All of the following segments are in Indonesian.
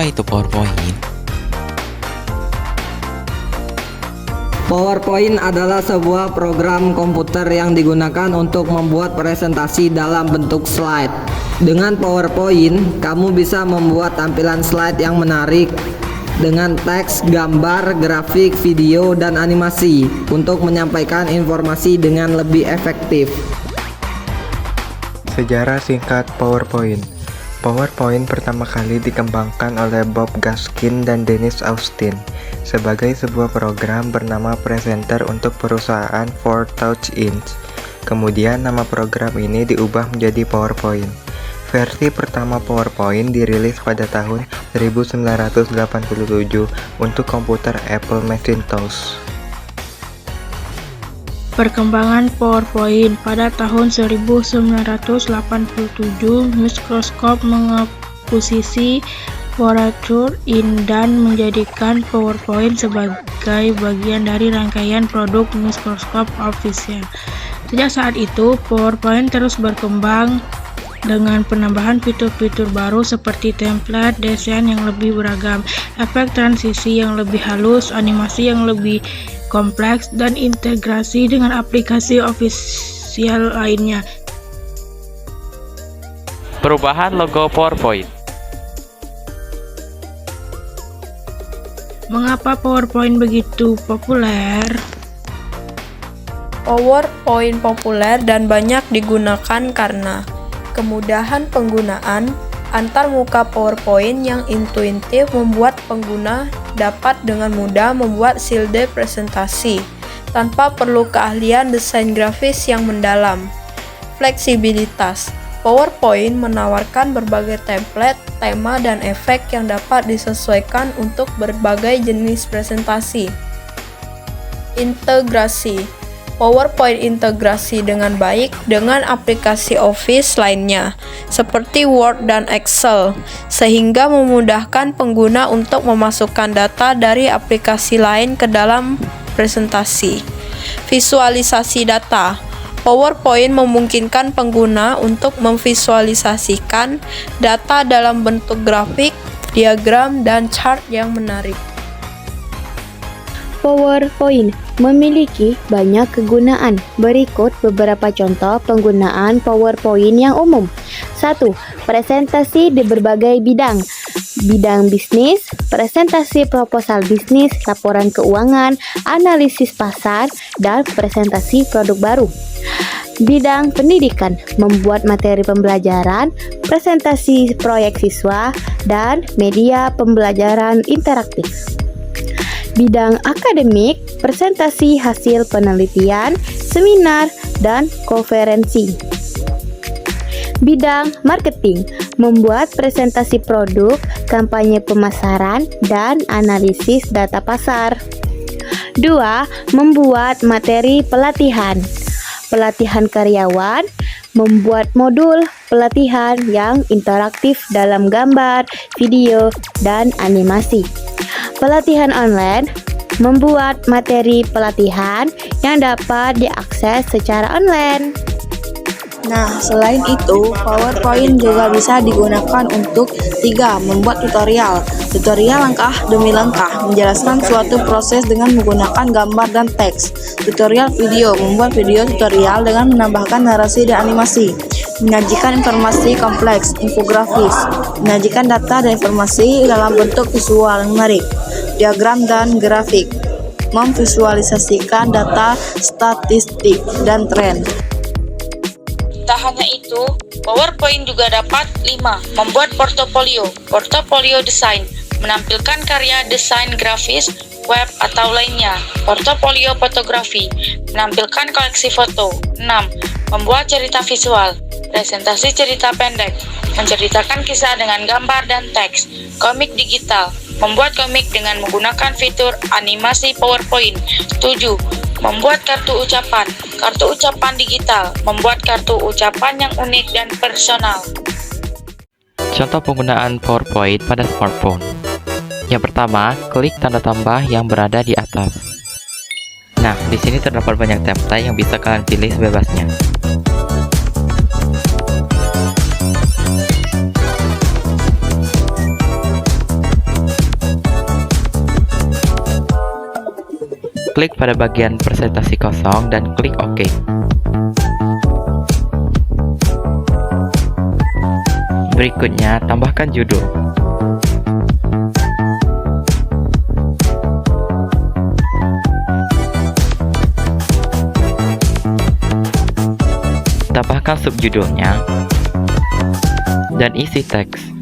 Apa itu PowerPoint? PowerPoint adalah sebuah program komputer yang digunakan untuk membuat presentasi dalam bentuk slide. Dengan PowerPoint, kamu bisa membuat tampilan slide yang menarik dengan teks, gambar, grafik, video, dan animasi untuk menyampaikan informasi dengan lebih efektif. Sejarah singkat PowerPoint. PowerPoint pertama kali dikembangkan oleh Bob Gaskin dan Dennis Austin sebagai sebuah program bernama Presenter untuk perusahaan Ford Touch Inc. Kemudian nama program ini diubah menjadi PowerPoint. Versi pertama PowerPoint dirilis pada tahun 1987 untuk komputer Apple Macintosh. Perkembangan PowerPoint. Pada tahun 1987, Microsoft mengakuisisi Furniture Inc. dan menjadikan PowerPoint sebagai bagian dari rangkaian produk Microsoft Office. Sejak saat itu, PowerPoint terus berkembang dengan penambahan fitur-fitur baru seperti template, desain yang lebih beragam, efek transisi yang lebih halus, animasi yang lebih kompleks, dan integrasi dengan aplikasi official lainnya. Perubahan logo PowerPoint. Mengapa PowerPoint begitu populer? PowerPoint populer dan banyak digunakan karena kemudahan penggunaan. Antarmuka PowerPoint yang intuitif membuat pengguna dapat dengan mudah membuat slide presentasi tanpa perlu keahlian desain grafis yang mendalam. Fleksibilitas. PowerPoint menawarkan berbagai template, tema, dan efek yang dapat disesuaikan untuk berbagai jenis presentasi. Integrasi. PowerPoint integrasi dengan baik dengan aplikasi Office lainnya, seperti Word dan Excel, sehingga memudahkan pengguna untuk memasukkan data dari aplikasi lain ke dalam presentasi. Visualisasi data. PowerPoint memungkinkan pengguna untuk memvisualisasikan data dalam bentuk grafik, diagram, dan chart yang menarik. PowerPoint memiliki banyak kegunaan. Berikut beberapa contoh penggunaan PowerPoint yang umum. 1. Presentasi di berbagai bidang. Bidang bisnis, presentasi proposal bisnis, laporan keuangan, analisis pasar, dan presentasi produk baru. Bidang pendidikan, membuat materi pembelajaran, presentasi proyek siswa, dan media pembelajaran interaktif. Bidang akademik, presentasi hasil penelitian, seminar, dan konferensi. Bidang marketing, membuat presentasi produk, kampanye pemasaran, dan analisis data pasar. 2. Membuat materi pelatihan. Pelatihan karyawan, membuat modul pelatihan yang interaktif dalam gambar, video, dan animasi. Pelatihan online, membuat materi pelatihan yang dapat diakses secara online. Nah, selain itu, PowerPoint juga bisa digunakan untuk 3. Membuat tutorial. Tutorial langkah demi langkah, menjelaskan suatu proses dengan menggunakan gambar dan teks. Tutorial video, membuat video tutorial dengan menambahkan narasi dan animasi. Menyajikan informasi kompleks, infografis. Menyajikan data dan informasi dalam bentuk visual yang menarik. Diagram dan grafik. Memvisualisasikan data, statistik, dan tren. Tak hanya itu, PowerPoint juga dapat 5. Membuat portofolio. Portofolio desain, menampilkan karya desain grafis, web, atau lainnya. Portofolio fotografi, menampilkan koleksi foto. 6. Membuat cerita visual. Presentasi cerita pendek, menceritakan kisah dengan gambar dan teks. Komik digital, membuat komik dengan menggunakan fitur animasi PowerPoint. 7. Membuat kartu ucapan. Kartu ucapan digital, membuat kartu ucapan yang unik dan personal. Contoh penggunaan PowerPoint pada smartphone. Yang pertama, klik tanda tambah yang berada di atas. Nah, di sini terdapat banyak template yang bisa kalian pilih sebebasnya. klik pada bagian presentasi kosong dan klik OK. Berikutnya, tambahkan judul. Tambahkan subjudulnya dan isi teks.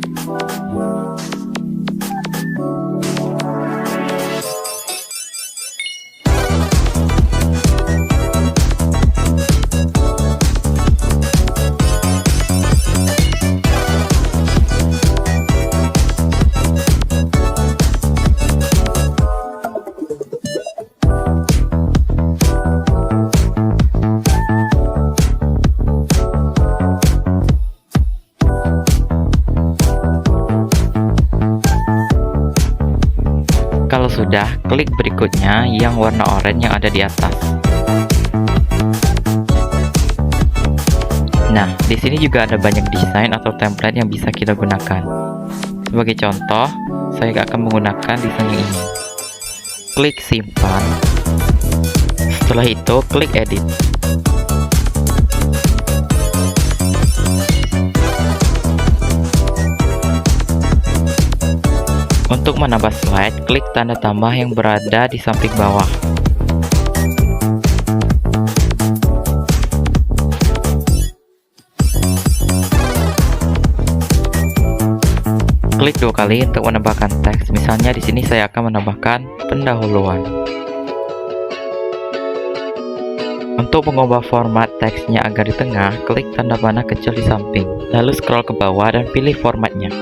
Kalau sudah, klik berikutnya yang warna oranye yang ada di atas. Nah, di sini juga ada banyak desain atau template yang bisa kita gunakan. Sebagai contoh, saya akan menggunakan desain yang ini. Klik simpan. Setelah itu, klik edit. Untuk menambah slide, klik tanda tambah yang berada di samping bawah. Klik 2 kali untuk menambahkan teks. Misalnya di sini saya akan menambahkan pendahuluan. Untuk mengubah format teksnya agar di tengah, klik tanda panah kecil di samping. Lalu scroll ke bawah dan pilih formatnya.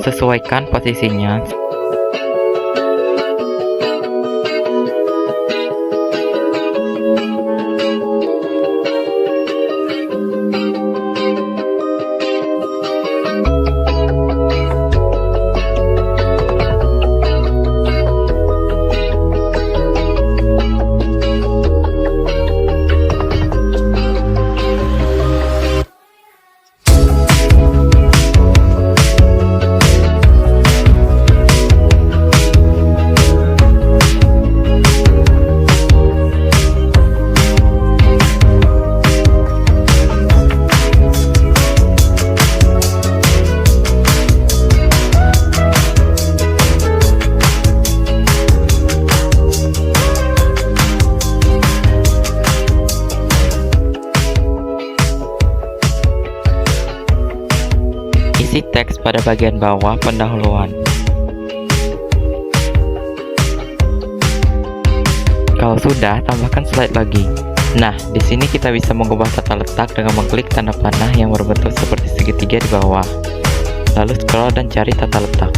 Sesuaikan posisinya. Isi teks pada bagian bawah pendahuluan. Kalau sudah, tambahkan slide lagi. Nah, di sini kita bisa mengubah tata letak dengan mengklik tanda panah yang berbentuk seperti segitiga di bawah. Lalu scroll dan cari tata letak.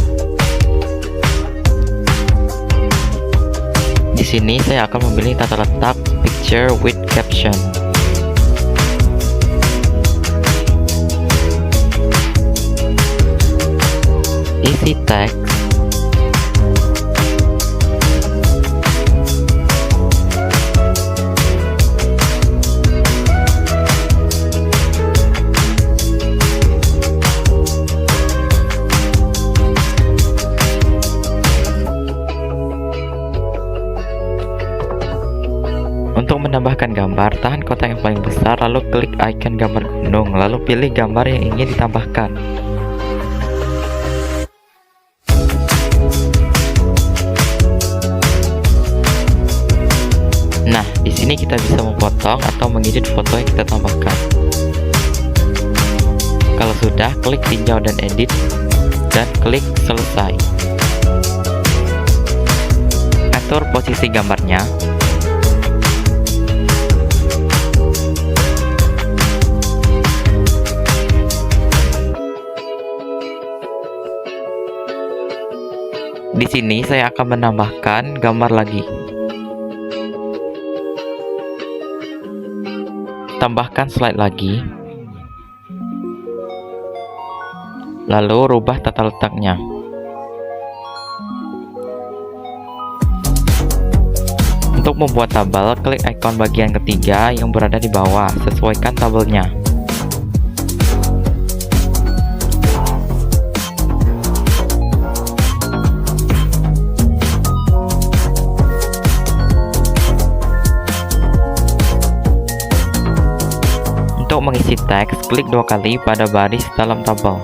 Di sini saya akan memilih tata letak Picture with Caption. Isi teks. Untuk menambahkan gambar, tahan kotak yang paling besar lalu klik icon gambar gunung, lalu pilih gambar yang ingin ditambahkan. Nah, di sini kita bisa memotong atau mengedit foto yang kita tambahkan. Kalau sudah, klik tinjau dan edit, dan klik selesai. Atur posisi gambarnya. Di sini saya akan menambahkan gambar lagi. Tambahkan slide lagi. Lalu rubah tata letaknya. Untuk membuat tabel, klik ikon bagian ketiga yang berada di bawah. Sesuaikan tabelnya. mengisi teks, klik 2 kali pada baris dalam tabel.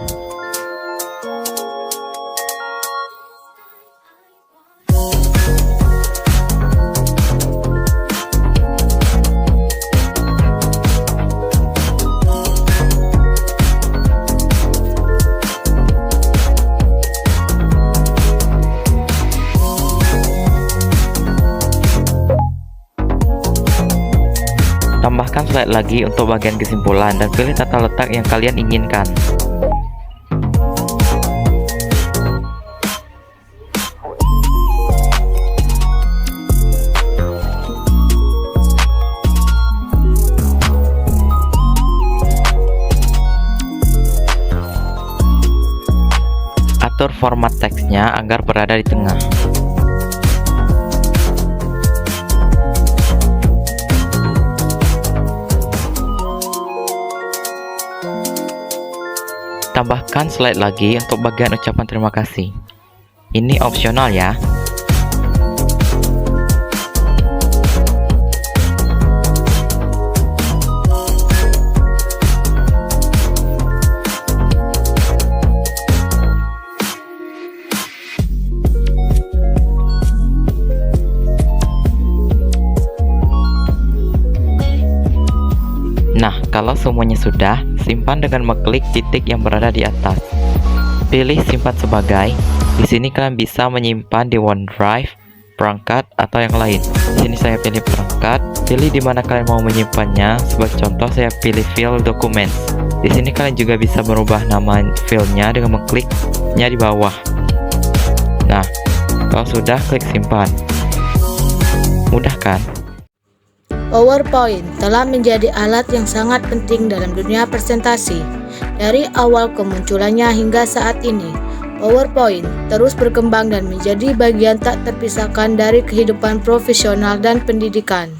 Tambahkan slide lagi untuk bagian kesimpulan dan pilih tata letak yang kalian inginkan. Atur format teksnya agar berada di tengah. Tambahkan slide lagi untuk bagian ucapan terima kasih. Ini opsional ya. Nah, kalau semuanya sudah, simpan dengan mengklik titik yang berada di atas. Pilih simpan sebagai. Di sini kalian bisa menyimpan di OneDrive, perangkat, atau yang lain. Di sini saya pilih perangkat. Pilih di mana kalian mau menyimpannya. Sebagai contoh, saya pilih file documents. Di sini kalian juga bisa merubah nama filenya dengan mengkliknya di bawah. Nah, kalau sudah, klik simpan. Mudah kan? PowerPoint telah menjadi alat yang sangat penting dalam dunia presentasi. Dari awal kemunculannya hingga saat ini, PowerPoint terus berkembang dan menjadi bagian tak terpisahkan dari kehidupan profesional dan pendidikan.